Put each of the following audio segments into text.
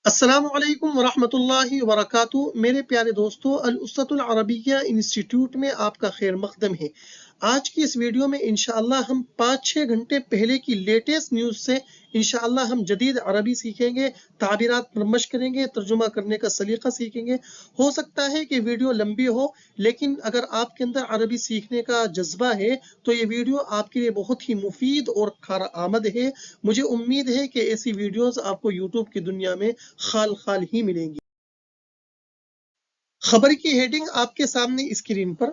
السلام علیکم ورحمۃ اللہ وبرکاتہ۔ میرے پیارے دوستو، الاسۃ العربیہ انسٹیٹیوٹ میں آپ کا خیر مقدم ہے۔ آج کی اس ویڈیو میں انشاءاللہ ہم 5-6 گھنٹے پہلے کی لیٹسٹ نیوز سے انشاءاللہ ہم جدید عربی سیکھیں گے، تعبیرات پر مشق کریں گے، ترجمہ کرنے کا سلیقہ سیکھیں گے۔ ہو سکتا ہے کہ ویڈیو لمبی ہو، لیکن اگر آپ کے اندر عربی سیکھنے کا جذبہ ہے تو یہ ویڈیو آپ کے لیے بہت ہی مفید اور کارآمد ہے۔ مجھے امید ہے کہ ایسی ویڈیوز آپ کو یوٹیوب کی دنیا میں خال خال ہی ملیں گی۔ خبر کی ہیڈنگ آپ کے سامنے اسکرین پر،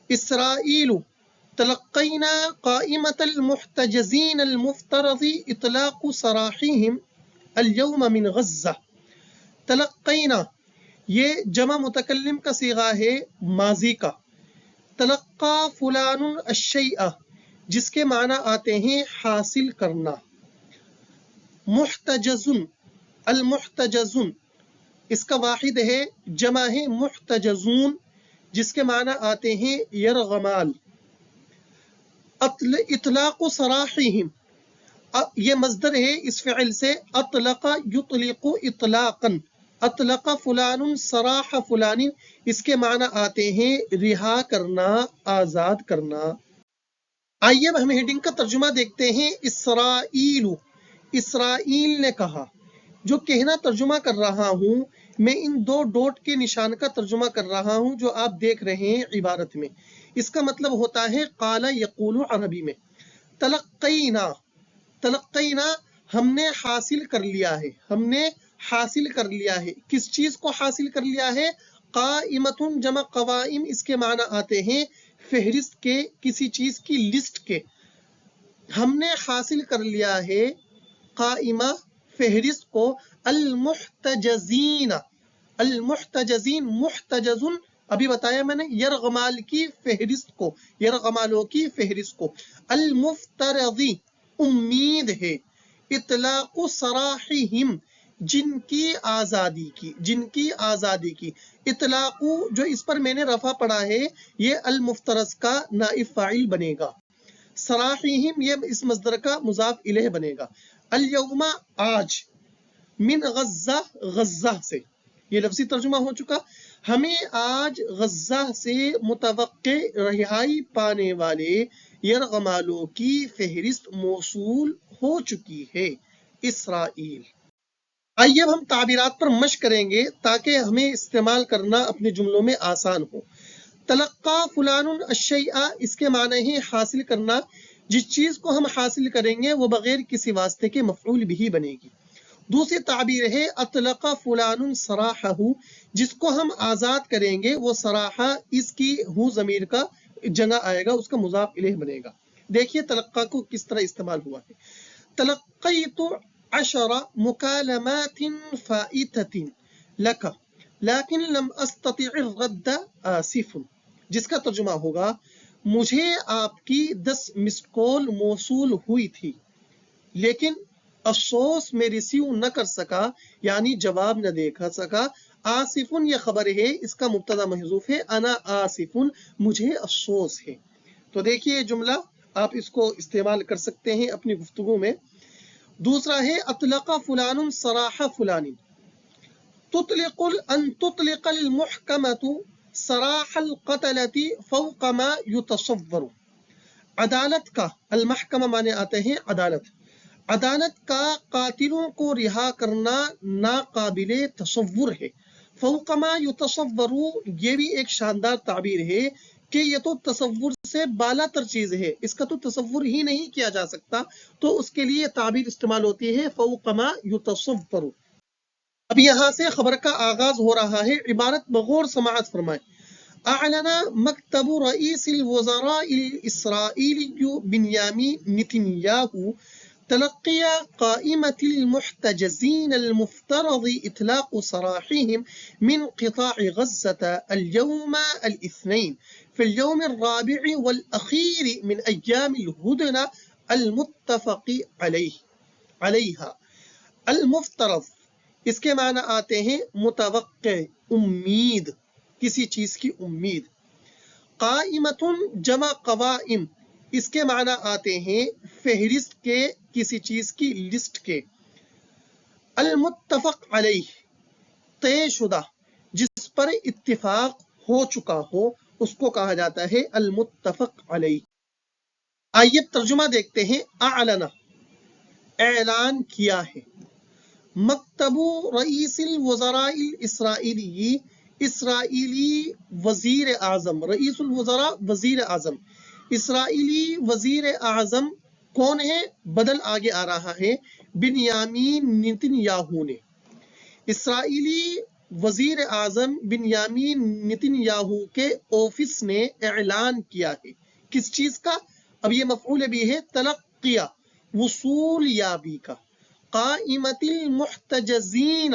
اسرائیل تلقینا قائمة المحتجزین المفترض اطلاق سراحهم اليوم من غزہ۔ تلقینا یہ جمع متکلم کا صیغہ ہے ماضی کا۔ تلقا فلان الشیء جس کے معنی آتے ہیں حاصل کرنا۔ محتجزن المحتجزن اس کا واحد ہے، جمع ہے محتجزون جس کے معنی آتے ہیں یرغمال۔ اطلاق سراحهم یہ مصدر ہے اس فعل سے، اطلق یطلق اطلاقا۔ اطلق فلان سراح فلان اس کے معنی آتے ہیں رہا کرنا، آزاد کرنا۔ آئیے اب ہم ہیڈنگ کا ترجمہ دیکھتے ہیں۔ اسرائیل، اسرائیل نے کہا۔ جو کہنا ترجمہ کر رہا ہوں میں ان 2 ڈاٹ کے نشان کا ترجمہ کر رہا ہوں جو آپ دیکھ رہے ہیں عبارت میں۔ اس کا مطلب ہوتا ہے قال یقول عربی میں۔ تلقینا، تلقینا ہم نے حاصل کر لیا ہے، ہم نے حاصل کر لیا ہے۔ کس چیز کو حاصل کر لیا ہے؟ قائمتن جمع قوائم اس کے معنی آتے ہیں فہرست کے، کسی چیز کی لسٹ کے۔ ہم نے حاصل کر لیا ہے قائمہ فہرست کو، المحتجزین، المحتجزین محتجزن ابھی بتایا میں نے یرغمال کی فہرست کو، یرغمالوں کی فہرست کو۔ المفترضی امید ہے، اطلاق سراحہم جن کی آزادی کی، جن کی آزادی کی۔ اطلاق جو اس پر میں نے رفع پڑھا ہے یہ المفترض کا نائب فاعل بنے گا۔ سراحہم یہ اس مصدر کا مضاف الیہ بنے گا۔ الیوم آج، من غزہ غزہ سے، یہ لفظی ترجمہ ہو چکا۔ ہمیں آج غزہ سے متوقع رہائی پانے والے یرغمالوں کی فہرست موصول ہو چکی ہے۔ اسرائیل۔ آئیے اب ہم تعبیرات پر مشق کریں گے تاکہ ہمیں استعمال کرنا اپنے جملوں میں آسان ہو۔ تلقا فلان الشیء اس کے معنی ہے حاصل کرنا۔ جس چیز کو ہم حاصل کریں گے وہ بغیر کسی واسطے کے مفعول بھی بنے گی۔ دوسری تعبیر ہے اطلق فلان سراحہ جس کو ہم آزاد کریں گے وہ سراحہ اس کی ہو ضمیر کا جگہ آئے گا، اس کا مضاف الیہ بنے گا۔ دیکھیے تلقا کو کس طرح استعمال ہوا ہے۔ تلقیت 10 مکالمات فائتة لک لیکن لم استطع الرد آسف، جس کا ترجمہ ہوگا مجھے آپ کی 10 مسڈ کال موصول ہوئی تھی لیکن افسوس میں ریسیو نہ کر سکا، یعنی جواب نہ دے سکا۔ آصفن یہ خبر ہے، اس کا مبتدا محذوف ہے، انا آصفن مجھے افسوس ہے۔ تو دیکھیے جملہ آپ اس کو استعمال کر سکتے ہیں اپنی گفتگو میں۔ دوسرا ہے اطلق فلان سراح فلان، تطلق ان تطلق المحکمۃ سراح القتلۃ فوق ما یتصور۔ عدالت کا، المحکمہ مانے آتے ہیں عدالت، عدالت کا قاتلوں کو رہا کرنا ناقابل تصور ہے۔ فوق ما یتصور یہ بھی ایک شاندار تعبیر ہے کہ یہ تو تصور سے بالا تر چیز ہے، اس کا تو تصور ہی نہیں کیا جا سکتا، تو اس کے لیے تعبیر استعمال ہوتی ہے فوق ما یتصور۔ اب یہاں سے خبر کا آغاز ہو رہا ہے، عبارت بغور سماعت فرمائیں۔ اعلن مکتب رئیس الوزراء الاسرائیلی بنیامین نتنیاہو تلقي قائمة المحتجزين المفترض إطلاق سراحهم من قطاع غزة اليوم الاثنين في اليوم الرابع والأخير من أيام الهدنة المتفق عليها۔ المفترض اس کے معنی آتے ہیں متوقع، امید، کسی چیز کی امید۔ قائمتن جمع قوائم اس کے معنی آتے ہیں فہرست کے، کسی چیز کی لسٹ کے۔ المتفق علیہ طے شدہ جس پر اتفاق ہو چکا ہو اس کو کہا جاتا ہے المتفق علیہ. آئیے ترجمہ دیکھتے ہیں. اعلن اعلان کیا ہے. مکتب رئیس الوزراء الاسرائیلی اسرائیلی وزیر اعظم. رئیس الوزراء وزیر اعظم. اسرائیلی وزیر اعظم کون ہے؟ بدل آگے آ رہا ہے بنیامین نتنیاہو نے. اسرائیلی وزیر اعظم بنیامین نتنیاہو کے آفس نے اعلان کیا ہے کس چیز کا؟ اب یہ مفعول بھی ہے تلقیہ وصول یابی کا. قائمت المحتجزین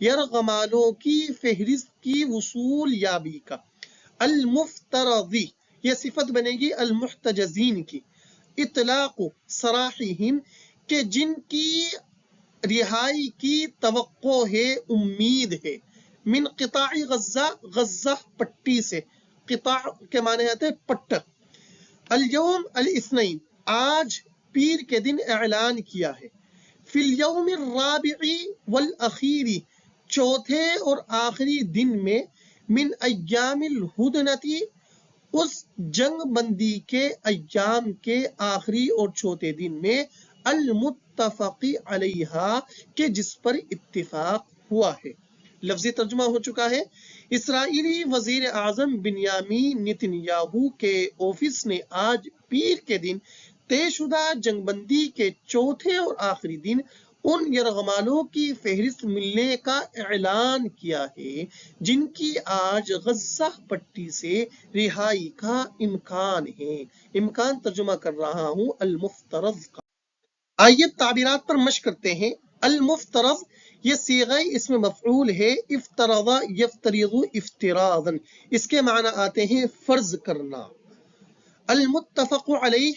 یرغمالوں کی فہرست کی وصول یابی کا. المفترضی یہ صفت بنے گی المحتجزین کی. اطلاق سراحہم کہ جن کی رہائی کی توقع ہے امید ہے. من قطاع غزہ غزہ پٹی سے. قطاع کے معنی آتے ہیں پٹا. الیوم الاثنین آج پیر کے دن اعلان کیا ہے. فی الیوم الرابع والاخیر چوتھے اور آخری دن میں. من ایام الہدنتی اس جنگ بندی کے ایام کے آخری اور چوتھے دن میں. المتفق علیہا کہ جس پر اتفاق ہوا ہے. لفظی ترجمہ ہو چکا ہے. اسرائیلی وزیر اعظم بنیامین نتنیاہو کے آفس نے آج پیر کے دن طے شدہ جنگ بندی کے چوتھے اور آخری دن ان یرغمالوں کی فہرست ملنے کا اعلان کیا ہے جن کی آج غزہ پٹی سے رہائی کا امکان ہے. امکان ترجمہ کر رہا ہوں المفترض کا. آئیے تعبیرات پر مشق کرتے ہیں. المفترض یہ صیغہ اسم مفعول ہے. افترض یفترض افتراضا اس کے معنی آتے ہیں فرض کرنا. المتفق علیہ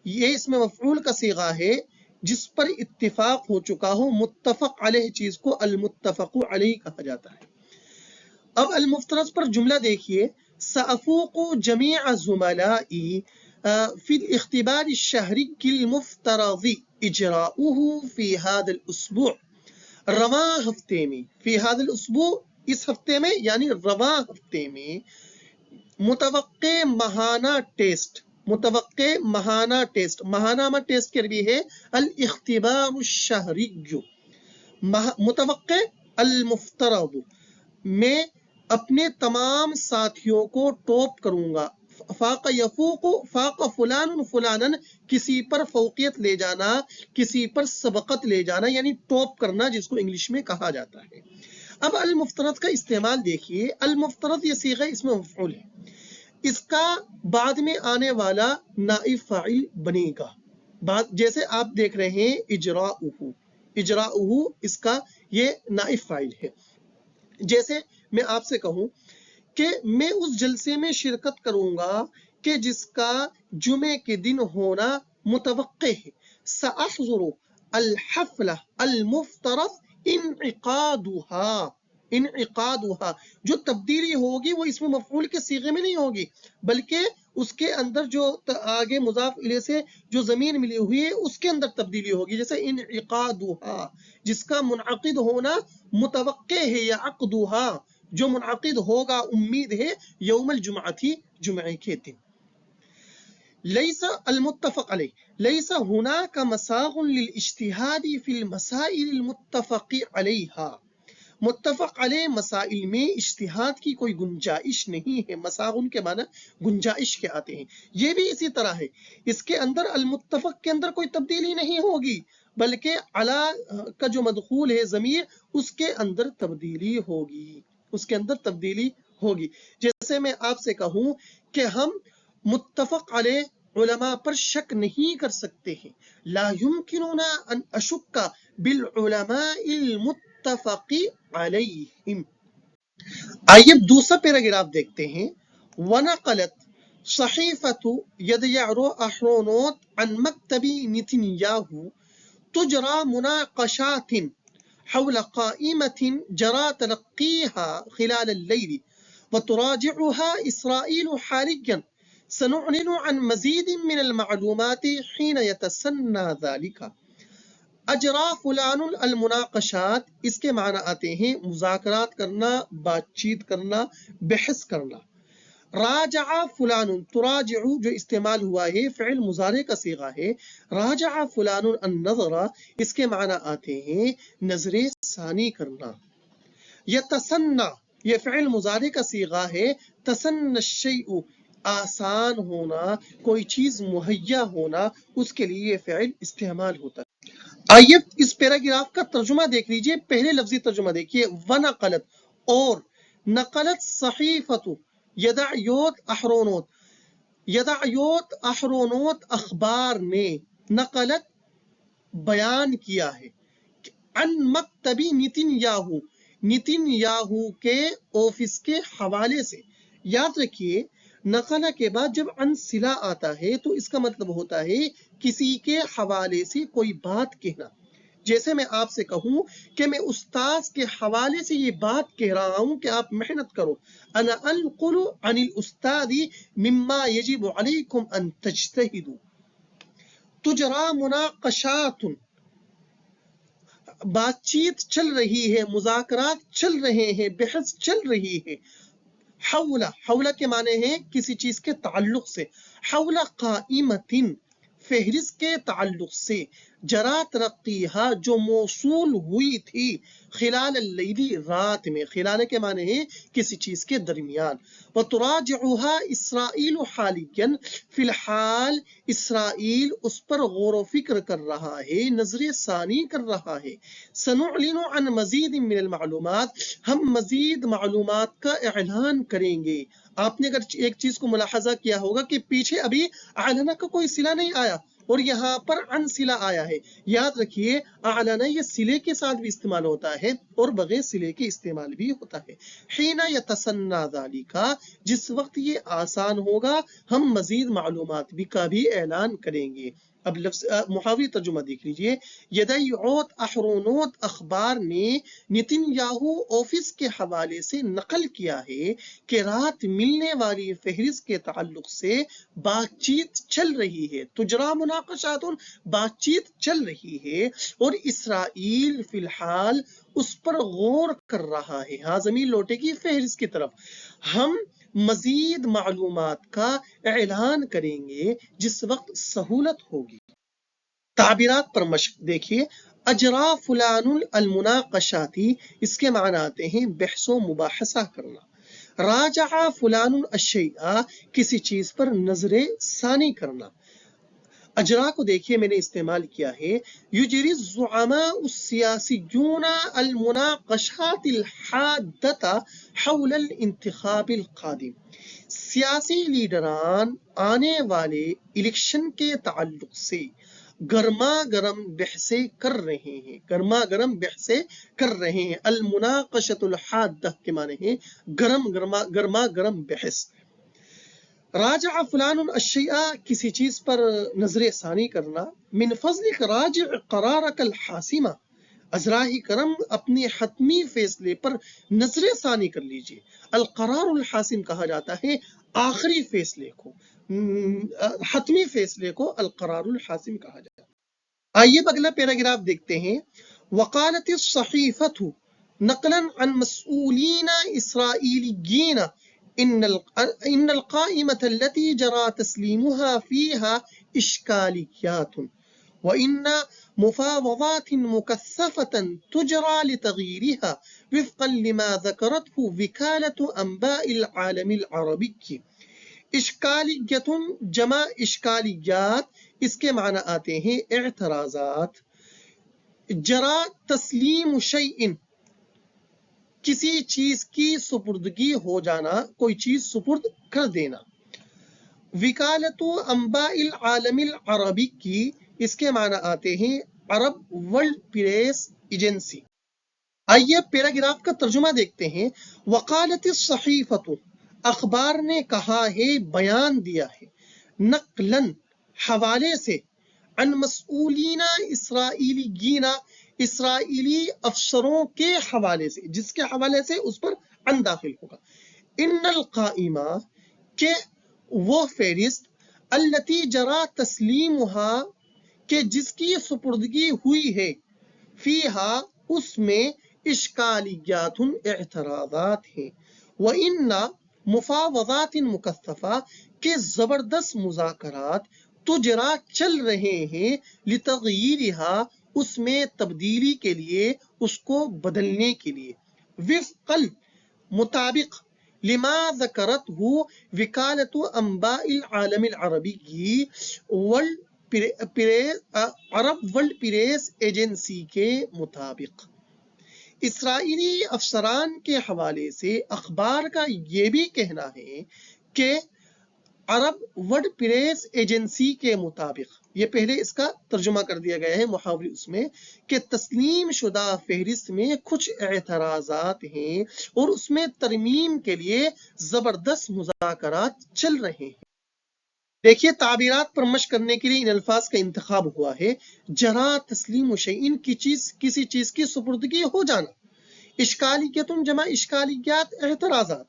یہ اسم مفعول کا صیغہ ہے جس پر اتفاق ہو چکا ہو. متفق علیہ چیز کو المتفق علیہ کہا جاتا ہے. اب المفترض پر جملہ دیکھیے. سأفوق جميع زملائي في الاختبار الشهري المفترض اجراؤه في هذا الاسبوع. رواں ہفتے میں. فی هذا الاسبوع اس ہفتے میں یعنی رواں ہفتے میں. متوقع ماہانہ ٹیسٹ. متوقع ماہانہ ٹیسٹ. ماہانہ میں ٹیسٹ کی عربی ہے الاختبار الشہری. متوقع المفترض میں اپنے تمام ساتھیوں کو ٹاپ کروں گا. فاق یفوق فاق فلان فلانن کسی پر فوقیت لے جانا کسی پر سبقت لے جانا یعنی ٹاپ کرنا جس کو انگلش میں کہا جاتا ہے. اب المفترض کا استعمال دیکھیے. المفترض یہ صیغہ اس میں مفعول ہے. اس کا بعد میں آنے والا نائب فاعل بنے گا. جیسے آپ دیکھ رہے ہیں اجراؤہ. اجراؤہ اس کا یہ نائب فاعل ہے. جیسے میں آپ سے کہوں کہ میں اس جلسے میں شرکت کروں گا کہ جس کا جمعے کے دن ہونا متوقع ہے. سأحضر الحفلہ المفترض انعقادها. انعقادها جو تبدیلی ہوگی وہ اس میں مفعول کے صیغے میں نہیں ہوگی بلکہ اس کے اندر جو آگے مضاف الیہ سے جو ضمیر ملی ہوئی ہے اس کے اندر تبدیلی ہوگی. جیسے انعقادها جس کا منعقد ہونا متوقع ہے یا عقدها جو منعقد ہوگا امید ہے یوم الجمعہ تھی جمعے کے دن. لیس المتفق علیہ لیس هناك مساغ للاجتهاد في المسائل المتفق علیہا. متفق علیہ مسائل میں اجتہاد کی کوئی گنجائش نہیں ہے. مساغن کے معنی گنجائش کے آتے ہیں. یہ بھی اسی طرح ہے. اس کے اندر المتفق کے اندر کوئی تبدیلی نہیں ہوگی بلکہ علی کا جو مدخول ہے ضمیر اس کے اندر تبدیلی ہوگی. اس کے اندر تبدیلی ہوگی. جیسے میں آپ سے کہوں کہ ہم متفق علیہ علماء پر شک نہیں کر سکتے ہیں. لا يمكننا ان اشک بالعلماء المتفق علیہم. آئیے دوسرا پیراگراف دیکھتے ہیں. ونقلت صحیفة يديعرو احرونوت عن مکتب نتنیاہو تجرى مناقشات حول قائمة جرى تلقيها خلال الليل وتراجعها إسرائيل حاليا. سنعلن عن مزيد من المعلومات حين يتسنى ذلك. اجرا فلان المناقشات، اس کے معنی آتے ہیں مذاکرات کرنا، بات چیت کرنا، بحث کرنا۔ راجع فلان، تراجع جو استعمال ہوا ہے فعل مضارع کا صیغہ ہے، راجع فلان النظر، اس کے معنی آتے ہیں نظر ثانی کرنا۔ یتسنى، یہ فعل مضارع کا صیغہ ہے، تسنى الشیء، آسان ہونا، کوئی چیز مہیا ہونا، اس کے لیے یہ فعل استعمال ہوتا ہے۔ آئیے اس پیراگراف کا ترجمہ دیکھ لیجئے، پہلے لفظی ترجمہ دیکھیے، ونقلت، اور، نقلت صحیفت، یدعیوت احرونوت، یدعیوت احرونوت اخبار نے، نقلت بیان کیا ہے، عن مکتبی نتن یاہو، نتن یاہو کے آفس کے حوالے سے۔ یاد رکھیے نقلہ کے بعد جب عن صلہ آتا ہے تو اس کا مطلب ہوتا ہے کسی کے حوالے سے کوئی بات کہنا۔ جیسے میں آپ سے کہوں کہ میں استاذ کے حوالے سے یہ بات کہہ رہا ہوں کہ آپ محنت کرو، انا انقل عن الاستاذ مما یجب علیکم ان تجتہدوا۔ تجرا مناقشات، بات چیت چل رہی ہے، مذاکرات چل رہے ہیں، بحث چل رہی ہے۔ حول، حول کے معنی ہیں کسی چیز کے تعلق سے، حول قائمت، فہرست کے تعلق سے، جرا ترقیہا، جو موصول ہوئی تھی، خلال اللیل، رات میں، خلال کے معنی ہیں کسی چیز کے درمیان۔ وتراجعها اسرائیل حالیا، فی الحال اسرائیل اس پر غور و فکر کر رہا ہے، نظر ثانی کر رہا ہے۔ سنعلن عن مزید من المعلومات، ہم مزید معلومات کا اعلان کریں گے۔ آپ نے اگر ایک چیز کو ملاحظہ کیا ہوگا کہ پیچھے ابھی اعلانہ کا کوئی صلہ نہیں آیا اور یہاں پر عن صلہ آیا ہے۔ یاد رکھیے اعلانہ یہ صلے کے ساتھ بھی استعمال ہوتا ہے اور بغیر صلے کے استعمال بھی ہوتا ہے۔ حین یتسنى ذلک، جس وقت یہ آسان ہوگا ہم مزید معلومات کا بھی اعلان کریں گے۔ اب لفظ محاوری ترجمہ دیکھ لیجئے، یدعیوت احرونوت اخبار نے نتن یاہو آفس کے حوالے سے نقل کیا ہے کہ رات ملنے والی فہرست کے تعلق سے بات چیت چل رہی ہے، تجرا مناقشات، بات چیت چل رہی ہے، اور اسرائیل فی الحال اس پر غور کر رہا ہے۔ ہاں ضمیر لوٹے گی فہرست کی طرف، ہم مزید معلومات کا اعلان کریں گے جس وقت سہولت ہوگی۔ تعبیرات پر مشق دیکھیے، اجرا فلان المناقشاتی، اس کے معنی آتے ہیں بحث و مباحثہ کرنا۔ راجع فلان الشیء، کسی چیز پر نظر ثانی کرنا۔ اجرا کو دیکھیے میں نے استعمال کیا ہے، یجری الزعماء السیاسیون المناقشات الحادۃ حول الانتخاب القادم، سیاسی لیڈران آنے والے الیکشن کے تعلق سے گرما گرم بحثیں کر رہے ہیں، گرما گرم بحثیں کر رہے ہیں۔ المناقشۃ الحادہ کے معنی ہیں گرما گرم بحث۔ راجع فلان الشیء، کسی چیز پر نظر ثانی کرنا۔ من فضلک راجع قرارک الحاسمہ، از راہ کرم اپنے حتمی فیصلے پر نظر ثانی کر لیجئے۔ القرار الحاسم کہا جاتا ہے آخری فیصلے کو، حتمی فیصلے کو القرار الحاسم کہا جاتا ہے۔ آئیے اگلا پیراگراف دیکھتے ہیں۔ وقالت الصحیفۃ نقلا عن مسؤولین اسرائیلیین ان القائمة التي جرى تسليمها فيها اشكاليات وان مفاوضات مكثفة تجرى لتغييرها وفقا لما ذكرته وكالة انباء العالم العربي۔ اشکالیت جمع اشکالیات، اس کے معنی آتے ہیں اعتراضات۔ جرا تسلیم شیء، کسی چیز کی سپردگی ہو جانا، کوئی چیز سپرد کر دینا۔ وکالت انباء العالم العربی کی، اس کے معنی آتے ہیں عرب ورلڈ پریس ایجنسی۔ آئیے پیراگراف کا ترجمہ دیکھتے ہیں۔ وقالت الصحیفۃ، اخبار نے کہا ہے، بیان دیا ہے، نقلاً حوالے سے، عن مسئولین اسرائیلیین، اسرائیلی افسروں کے حوالے سے، جس کے حوالے سے اس پر عن داخل ہوگا۔ ان القائمہ، کہ وہ فہرست، التی جرا تسلیمها، کہ جس کی سپردگی ہوئی ہے فیہا اس میں اشکالیات اعتراضات ہیں وَإِنَّ مفاوضات مکثفہ کے زبردست مذاکرات تجرا چل رہے ہیں لتغییرہا اس میں تبدیلی کے لیے اس کو بدلنے کے لیے وفق مطابق لما ذکرت ہو وکالت انباء العالم العربی عرب ورلڈ پریس ایجنسی کے مطابق اسرائیلی افسران کے حوالے سے اخبار کا یہ بھی کہنا ہے کہ عرب ورلڈ پریس ایجنسی کے مطابق یہ پہلے اس کا ترجمہ کر دیا گیا ہے محاوری اس میں کہ تسلیم شدہ فہرست میں کچھ اعتراضات ہیں اور اس میں ترمیم کے لیے زبردست مذاکرات چل رہے ہیں. دیکھیے تعبیرات پر مشق کرنے کے لیے ان الفاظ کا انتخاب ہوا ہے. جرا تسلیم شیئن کی کسی چیز کی سپردگی ہو جانا. اشکالیت جمع اشکالیات اعتراضات.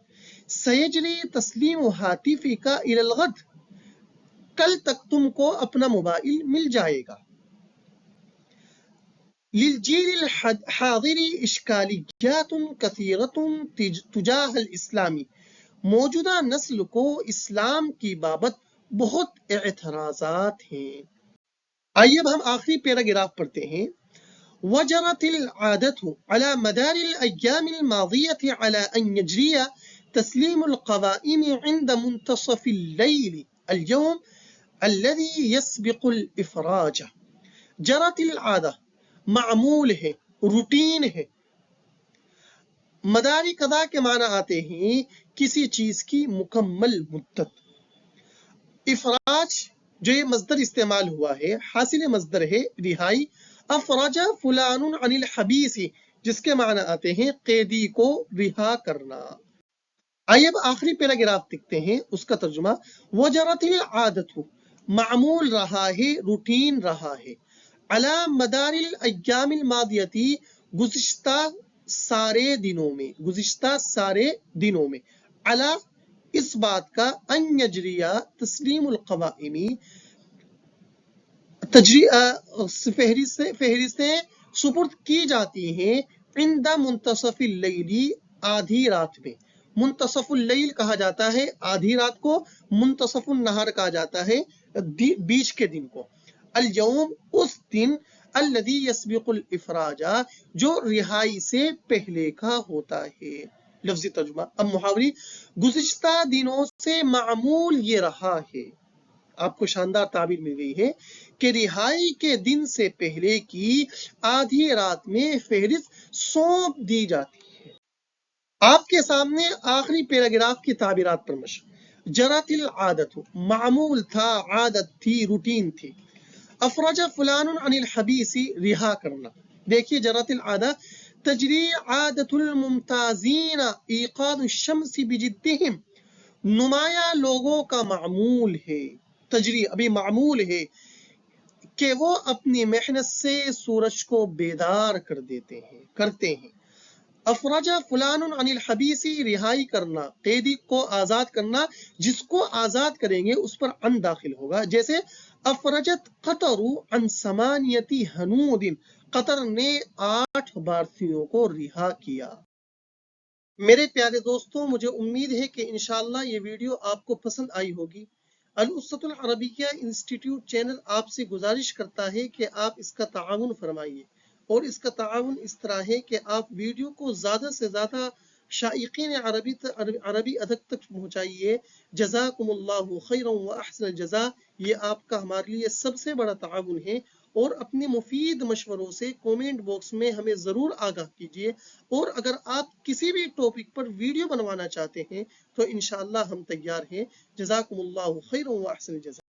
سیجری تسلیم ہاتفی کا الی الغد کل تک تم کو اپنا موبائل مل جائے گا. للجیل الحاضری اشکالیات کثیرۃ تجاہ الاسلامی موجودہ نسل کو اسلام کی بابت بہت اعتراضات ہیں. آئیے اب ہم آخری پیراگراف پڑھتے ہیں. وجرت العادة على مدار الأيام الماضية على أن يجري تسليم القوائم عند منتصف الليل اليوم الذي يسبق الإفراج. جرت العادة معمول ہے روٹین ہے. مداری قضا کے معنی آتے ہیں کسی چیز کی مکمل مدت. افراج جو یہ مصدر استعمال ہوا ہے حاصل مصدر ہے رہائی. افرج فلان عن الحبیس جس کے معنی آتے ہیں قیدی کو رہا کرنا. آئیے اب آخری پیراگراف دیکھتے ہیں اس کا ترجمہ. وجرت العادت معمول رہا ہے روٹین رہا ہے. علی مدار الایام الماضیتی گزشتہ سارے دنوں میں علی اس بات کا ان یجریہ تسلیم القوائمی فہرستیں سپرد کی جاتی ہیں عند منتصف اللیل آدھی رات میں. منتصف اللیل کہا جاتا ہے آدھی رات کو. منتصف النہار کہا جاتا ہے بیچ کے دن کو. اليوم اس دن الذي يسبق الافراج جو رہائی سے پہلے کا ہوتا ہے. لفظی ترجمہ. اب محاوری گزشتہ دنوں سے معمول یہ رہا ہے. آپ کو شاندار تعبیر مل گئی ہے کہ رہائی کے دن سے پہلے کی آدھی رات میں فہرست سونپ دی جاتی ہے. آپ کے سامنے آخری پیراگراف کی تعبیرات پر مشق. جرت العادت معمول تھا عادت تھی روٹین تھی. افرج فلان عن الحبیس رہا کرنا. دیکھیے جرت العادہ تجری عادت الممتازین ایقاد الشمس بجدہم نمایاں لوگوں کا معمول ہے. تجری ابھی معمول ہے کہ وہ اپنی محنت سے سورج کو بیدار کرتے ہیں. افرج فلان عن الحبیس رہائی کرنا قیدی کو آزاد کرنا. جس کو آزاد کریں گے اس پر عن داخل ہوگا. جیسے افرجت قطر عن ثمانیتی ہنود قطر نے 8 بارسیوں کو رہا کیا. میرے پیارے دوستوں مجھے امید ہے کہ انشاءاللہ یہ ویڈیو آپ کو پسند آئی ہوگی. الاسوۃ العربیہ انسٹیٹیوٹ چینل آپ سے گزارش کرتا ہے کہ آپ اس کا تعاون فرمائیے اور اس کا تعاون اس طرح ہے کہ آپ ویڈیو کو زیادہ سے زیادہ شائقین عربی ادب تک پہنچائیے. جزاکم اللہ خیرا و احسن الجزاء. یہ آپ کا ہمارے لیے سب سے بڑا تعاون ہے اور اپنے مفید مشوروں سے کومنٹ باکس میں ہمیں ضرور آگاہ کیجیے. اور اگر آپ کسی بھی ٹاپک پر ویڈیو بنوانا چاہتے ہیں تو انشاءاللہ ہم تیار ہیں. جزاکم اللہ خیرا و احسن الجزاء.